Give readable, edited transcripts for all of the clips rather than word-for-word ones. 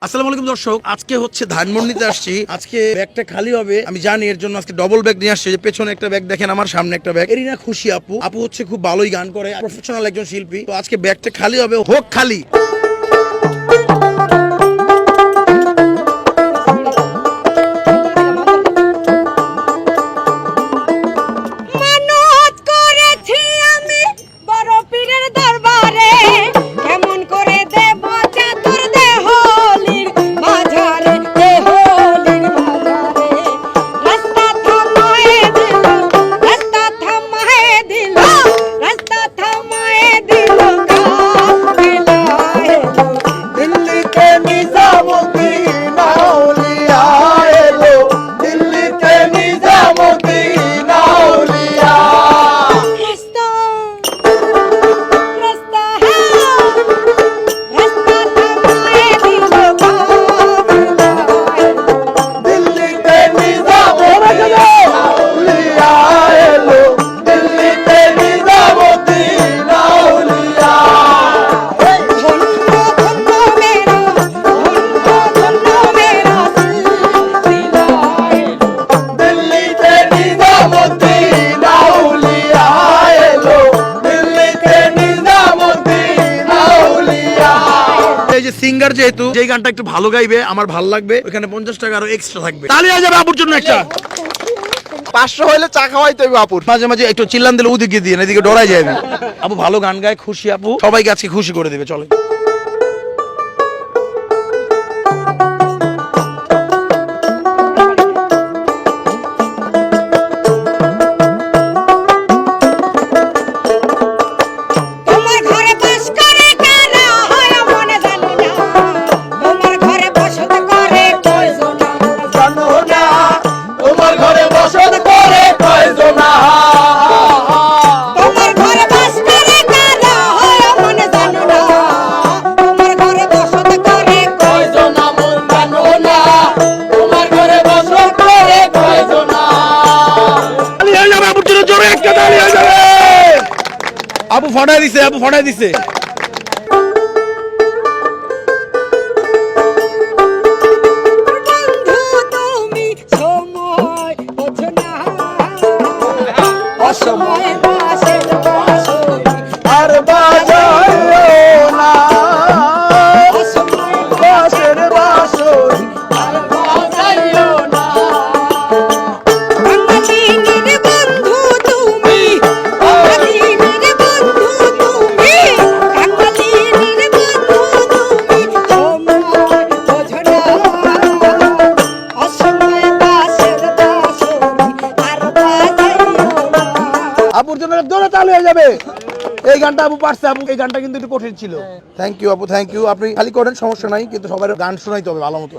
আসসালামু আলাইকুম দর্শক, আজকে হচ্ছে ধানমন্ডিতে আসছি। আজকে ব্যাগটা খালি হবে আমি জানি, এর জন্য আজকে ডবল ব্যাগ নিয়ে আসছি। যে পেছনে একটা ব্যাগ দেখেন, আমার সামনে একটা ব্যাগ। এরিনা খুশি আপু, আপু হচ্ছে খুব ভালোই গান করে, প্রফেশনাল একজন শিল্পী। তো আজকে ব্যাগটা খালি হবে, হোক খালি। সিঙ্গার যেহেতু, যে গানটা একটু ভালো গাইবে, আমার ভালো লাগবে, ওখানে 50 টাকা আরো এক্সট্রা থাকবে। তালি হয়ে যাবে আপুর জন্য একটা। 500 হইলে চা খাওয়াইতে হবে আপুর। মাঝে মাঝে একটু চিল্লান দিলে ওদিকে দিয়ে, এদিকে ডরাই যাবে। আপু ভালো গান গায়, খুশি আপু, সবাইকে আজকে খুশি করে দেবে। চলে আপু ফটাই দিছে, আপু ফটাই দিছে। আপুর জন্য জোরে তালি হয়ে যাবে। এই গানটা আপু পারছে, আপু এই গানটা কিন্তু একটু কঠিন ছিল। থ্যাংক ইউ আপু, থ্যাংক ইউ। আপনি খালি করেন, সমস্যা নাই, কিন্তু সবার গান শোনাইতে হবে ভালো মতো।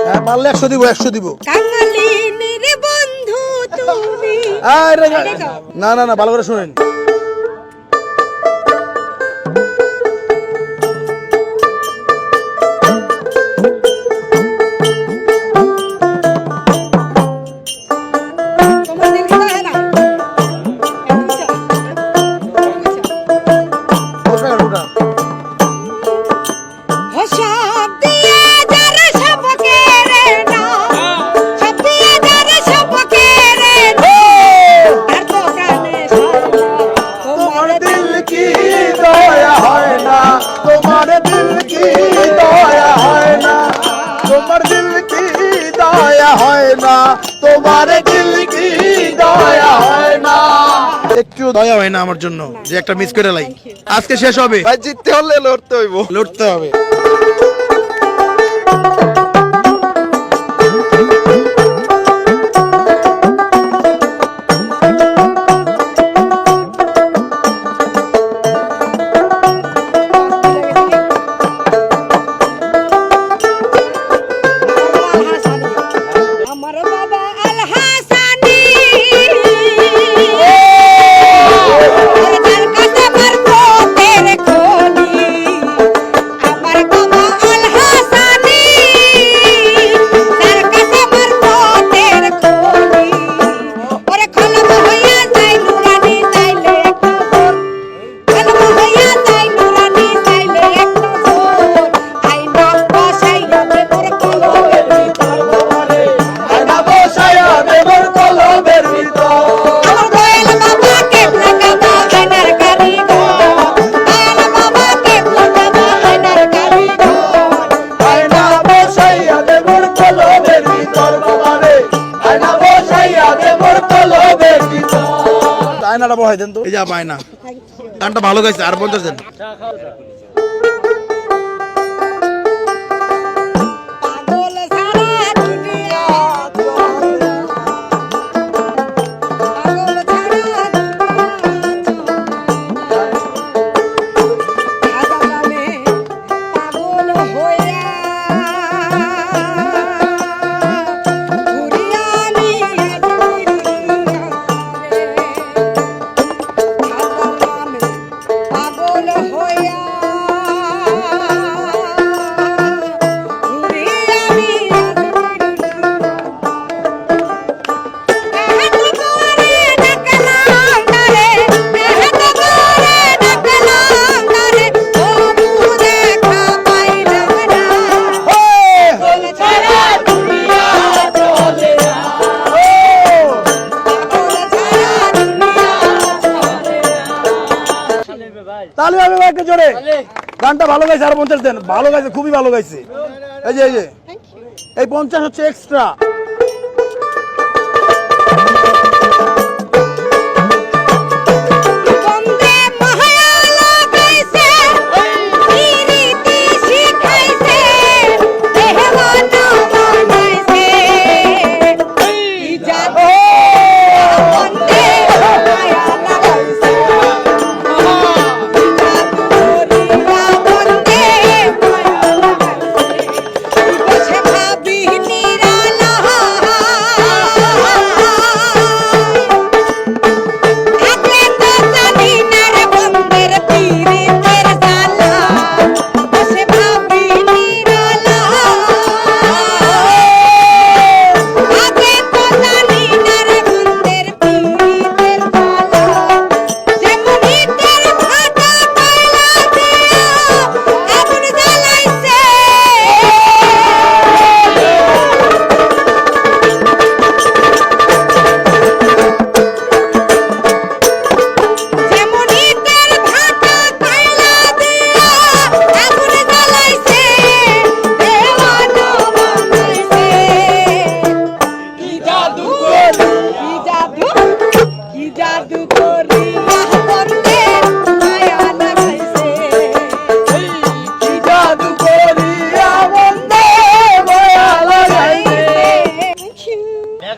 হ্যাঁ মারলে 100 দিব, 100 দিব। না না না, ভালো করে শুনেন। একটু দয়া হয় না আমার জন্য যে একটা মিস করে লাই। আজকে শেষ হবে ভাই, জিততে হলে লড়তে হইব, লড়তে হবে। আমার বায়নাটা বহাই দেন তো। এই যা বায়না, গানটা ভালো গাইছে, আর 50 দেন। তাহলে হবে ভাই, একটা জোরে। গানটা ভালো গাইছে, আর 50 দেন। ভালো গাইছে, খুবই ভালো গাইছে। এই যে এই 50 হচ্ছে এক্সট্রা।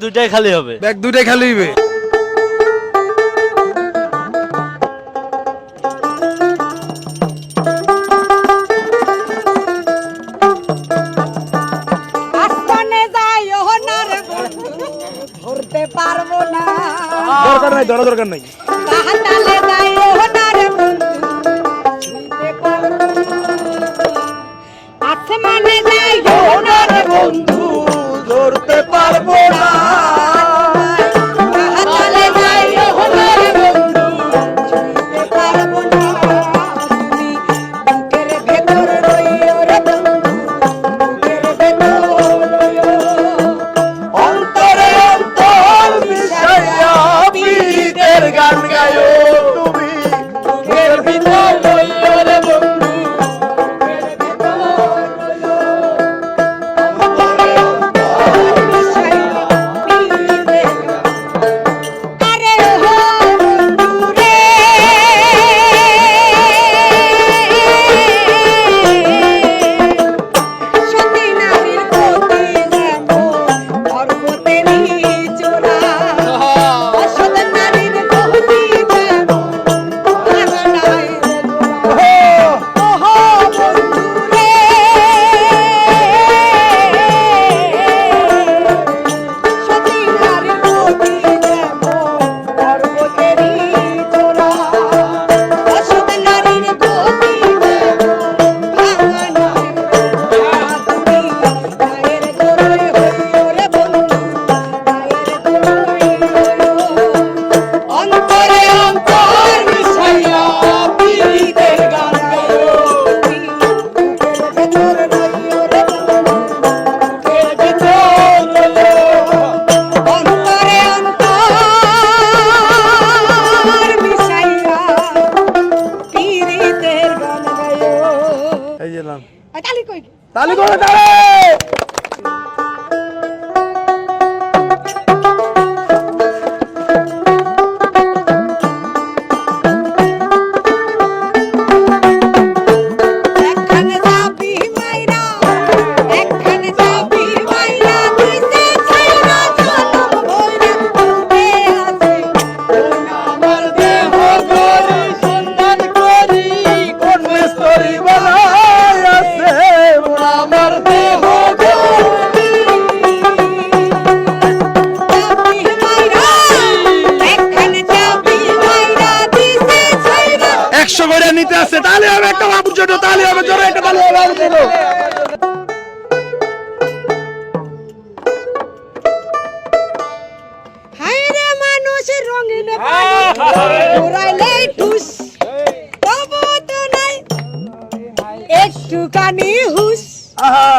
দুইটাই খালি হবে, ব্যাগ দুইটাই খালি হইবে। ধরতে পারবো না, দরকার নাই, ধরা দরকার নাই। পাহাড়ে যাইও না রে বন্ধু, ছুঁতে পারবো না। আসমানে যাইও না রে বন্ধু, ধরতে পারবো না। পাহাড়ে যাইও না রে বন্ধু, ছুঁতে পারবো না। তুমি বুকের ভেতর রইও রে বন্ধু, বুকের ভেতর রইও। অন্তরে অন্তর মিশাইয়া পীড়িতের গান গায়ো তুমি, বুকের ভিতর লইও রে বন্ধু, বুকের ভিতর লইও। অন্তরে অন্তর মিশাইয়া পীড়িতের আরে হো বন্ধু রে, সতী নারীর গতি যেমন পর্বতেরই চূড়া, অসৎ নারীর গতি যেমন পাহাড়ায় গোড়া। ওহো বন্ধু রে, সতী নারীর গতি যেমন পর্বতেরই চূড়া, অসৎ নারীর গতি যেমন পাহাড়ায় গোড়া। তুমি গায়ের দোরে হইও রে বন্ধু, গায়ের দোরে হইও। অন্তরে অন্তর মিশাইয়া পীড়িতের গান গায়ো তুমি, বুকের ভেতর রইও রে বন্ধু, বুকের ভেতর রইও। অন্তরে অন্তর মিশাইয়া পীড়িতের গান গায়ো। এই গেলাম। তালি কই তালি করে তালি। আছে, তাহলে হবে একটা বাবুর জন্য, তাহলে হবে জোরে একটা তাহলে হবে বাবুর জন্য। হায় রে মানুষ রঙিন ঘুরাইলে টুস তবু তো নাই একটুখানি হুস। আহা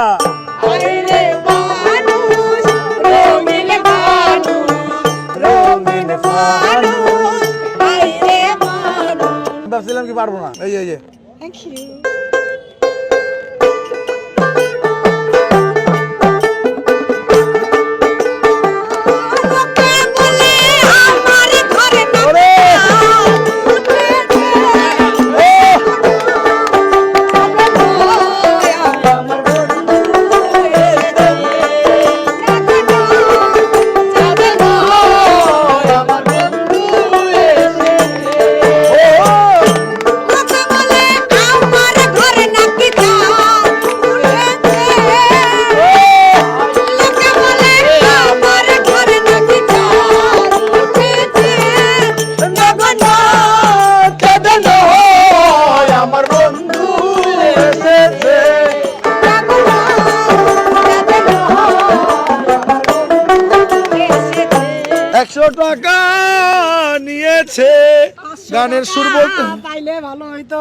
হায় রে মানুষ রঙিন মানুষ রঙিন মানুষ হায় রে মানুষ। ভাবছিলাম কি পারবো না, এই যে এই যে থ্যাংক ইউ। টাকা নিয়েছে গানের সুর বলতে। পাইলে ভালো হইতো।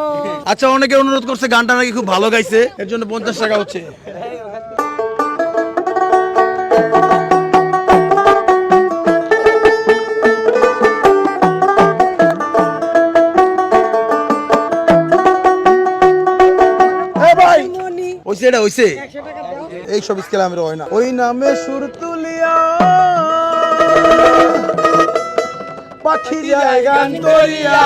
আচ্ছা, অনেকে অনুরোধ করছে গানটা নাকি খুব ভালো গাইছে, এর জন্য 50 টাকা হচ্ছে। ভাই ওইছে, এটা ওইছে, এই সব স্কেল আমি হয় না। ওই নামে সুর তুলিয়া পাখি যায় গান করিয়া,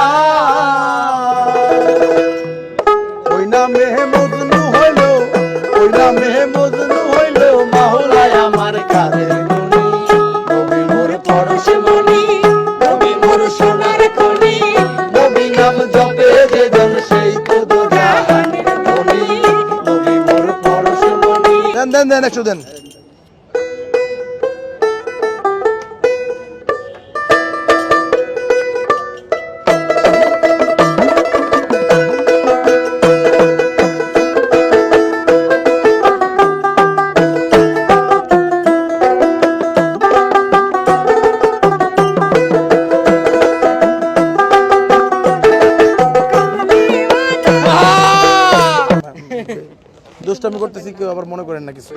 ওই নামে মজনু হইল, ওই নামে মজনু হইল মাওলায় আমার কাদের গুনি। নবী মোর পরশমণি, নবী মোর সোনার খনি, নবী নাম জপে যে জন সেই তো জাহানের ধনী। নবী মোর পরশমণি। দেন দেন দেন, একটু দেন। দুষ্টামি করতেছি, কেউ আবার মনে করেন না কিছু।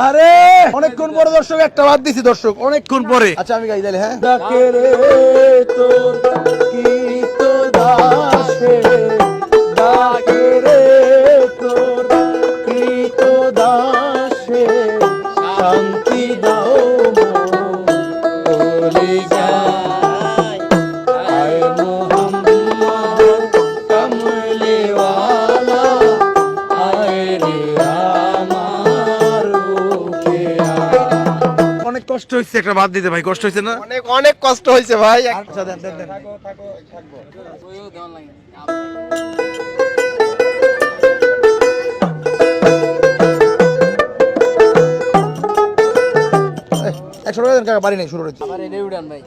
আরে অনেকক্ষণ পরে দর্শক একটা বাদ দিছি, দর্শক অনেকক্ষণ পরে। আচ্ছা আমি গাই তাহলে। হ্যাঁ, ডাকে রে তোর কি তো দাসে, ডাকে রে তোর কি তো দাসে, শান্তি দাও বলি যায় আয় মোহাম্মদ কমলিওয়ালা, আয় রে আমার বুকে আয়। অনেক কষ্ট হচ্ছে একটা বাদ দিতে ভাই, কষ্ট হচ্ছে না? অনেক অনেক কষ্ট হয়েছে ভাই। আচ্ছা দেন দেন দেন। এই, 100 টাকা দেন কাকা, বাড়ি নেই শুরু হচ্ছে। আবার এটাই উড়ান ভাই।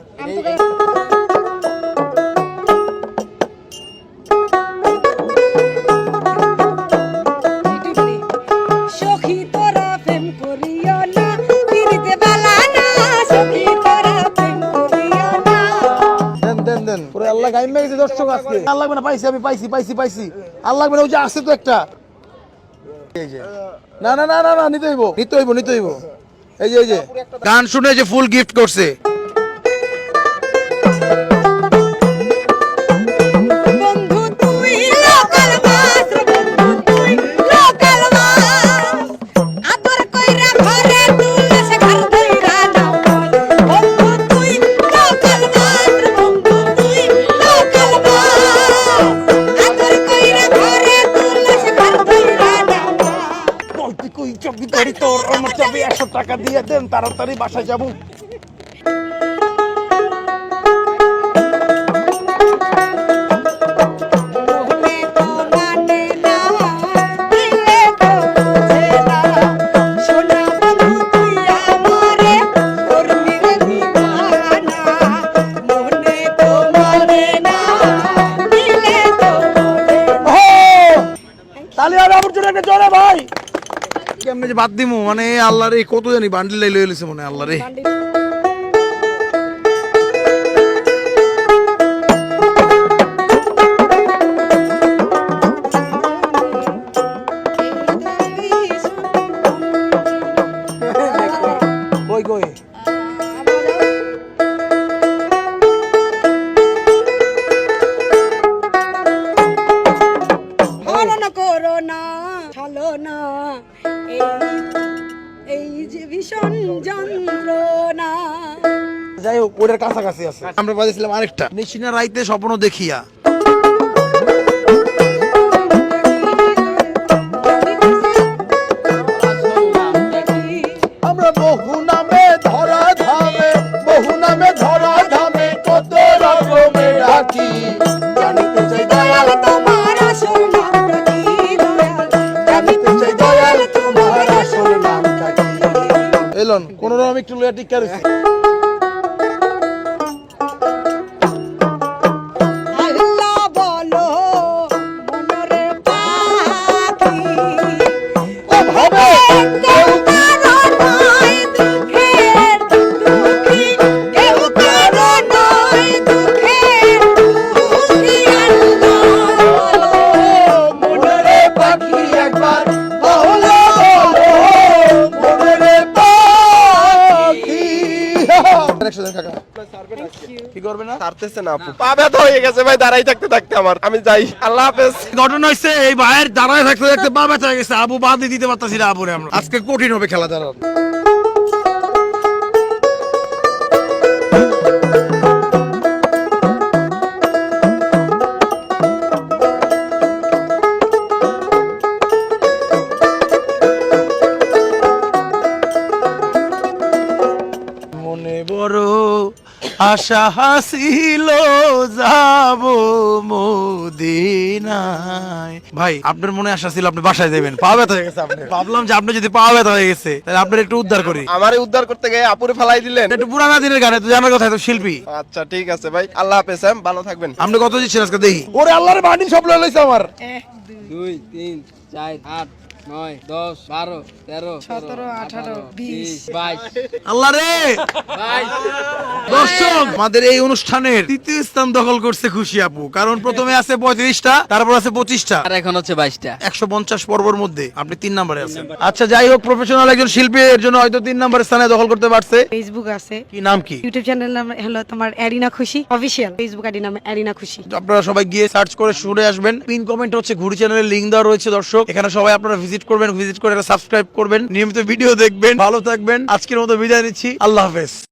সখী তোরা প্রেম করিও না, পিরিতে বালা না, সখী তোরা প্রেম করিও না। দেন দেন দেন, পুরো আল্লাহ গাইমে গেছে দর্শক আজকে। আর লাগবে না, পাইছি আমি, পাইছি পাইছি পাইছি। আর লাগবে না, ওই যে আসছে তো একটা। এই যে না না না না না, নিতে হইব নিতে হইব নিতে হইব। এই যে এই যে গান শুনে যে ফুল গিফট করছে। বন্ধু তুই লোকাল মাছ, বন্ধু তুই লোকাল মাছ, আদর কইরা ঘরে তুলে সে ঘর ধইরা নাও। 100 টাকা দিয়ে দেন, তাড়াতাড়ি বাসায় যাবো। মনে তো মানে না, দিলে তো বোঝে না। সোনা বন্ধু তুই আমারে করবি রে দিওয়ানা। মনে তো মানে না, দিলে তো বোঝে না। তাহলে আর আমার জন্য একটা জোরে ভাই। কেমনে যে বাদ দিমু, মানে আল্লাহ রে, কত জানি বান্ডিল লইয়ে লইছে মনে হয়, আল্লাহ রে। কই কই হরণ করো না, ছালো না, এই যে ভীষণ যন্ত্রণা। যাই হোক, ওটার কাছাকাছি আছে। আমরা বাজেছিলাম আরেকটা, নিশিনা রাইতে স্বপ্ন দেখিয়া। আমরা বহু নামে ধরা ধামে, বহু নামে ধরা ধামে কত রকমে ডাকি। জানিতে চাই দয়াল তোমার আসল নামটা কি দয়াল? জানিতে চাই দয়াল তোমার আসল নামটা কি। এলন কোন রকম একটু লইয়া টিকা রইছে। আল্লাহ বলো মনরে পাখি, ও ভাবে কেউ কারো নয় দুঃখের দুঃখী, কেউ কারো নয় দুঃখের দুঃখী। আল্লাহ বলো মনরে পাখি একবার বলো, মনরে পাখি। একসাথে কাকা কি করবে না? ছাড়তেছে না আপু, পা ব্যথা হয়ে গেছে ভাই দাঁড়াই থাকতে থাকতে আমার। আমি যাই, আল্লাহ হাফেজ। ঘটনা হচ্ছে এই ভাইয়ের দাঁড়ায় থাকতে থাকতে পা ব্যথা হয়ে গেছে। আবু বাদ দিতে পারতাছি না আবুরে আমরা। আজকে কঠিন হবে খেলা দাঁড়ান। মনে বড় আশা হাসিল যাব মদিনায়। ভাই আপনার মনে আশা ছিল আপনি বাসায় যাবেন, পা ব্যথা হয়ে গেছে আপনার। ভাবলাম যে আপনি যদি পা ব্যথা হয়ে গেছে তাহলে আপনার একটু উদ্ধার করি। আমারে উদ্ধার করতে গিয়ে আপুরে ফেলাই দিলেন। একটু পুরানা দিনের গানে তো জানার কথা, তো শিল্পী। আচ্ছা ঠিক আছে ভাই, আল্লাহ হাফেজ, হ্যাঁ, ভালো থাকবেন। আপনি কত দিচ্ছেন আজকে দেখি? ওরে আল্লাহর বান্ডিল সব লয়ে লইছে আমার। 2 3 4 8 9 10 12 13 17 18 20 22 আল্লাহ রে দর্শক, আমাদের এই অনুষ্ঠানের তৃতীয় স্থান দখল করছে খুশি আপু। কারণ প্রথমে আছে 35টা, তারপর আছে 25টা, আর এখন হচ্ছে 22টা। 150 পর্বর মধ্যে আপনি 3 নম্বরে আছেন। আচ্ছা যাই হোক, প্রফেশনাল একজন শিল্পী এর জন্য হয়তো 3 নম্বরের স্থানে দখল করতে পারছে। ফেসবুক আছে, কি নাম কি? ইউটিউব চ্যানেল নাম হলো তোমার অ্যারিনা খুশি অফিশিয়াল, ফেসবুক আইডি নাম অ্যারিনা খুশি। আপনারা সবাই গিয়ে সার্চ করে শুনে আসবেন। পিন কমেন্ট হচ্ছে ঘুরি চ্যানেলের লিংক দেওয়া রয়েছে দর্শক, এখানে সবাই আপনারা ভিজিট করবেন, ভিজিট করে সাবস্ক্রাইব করবেন, নিয়মিত ভিডিও দেখবেন। ভালো থাকবেন, আজকের মতো বিদায় নিচ্ছি, আল্লাহ হাফেজ।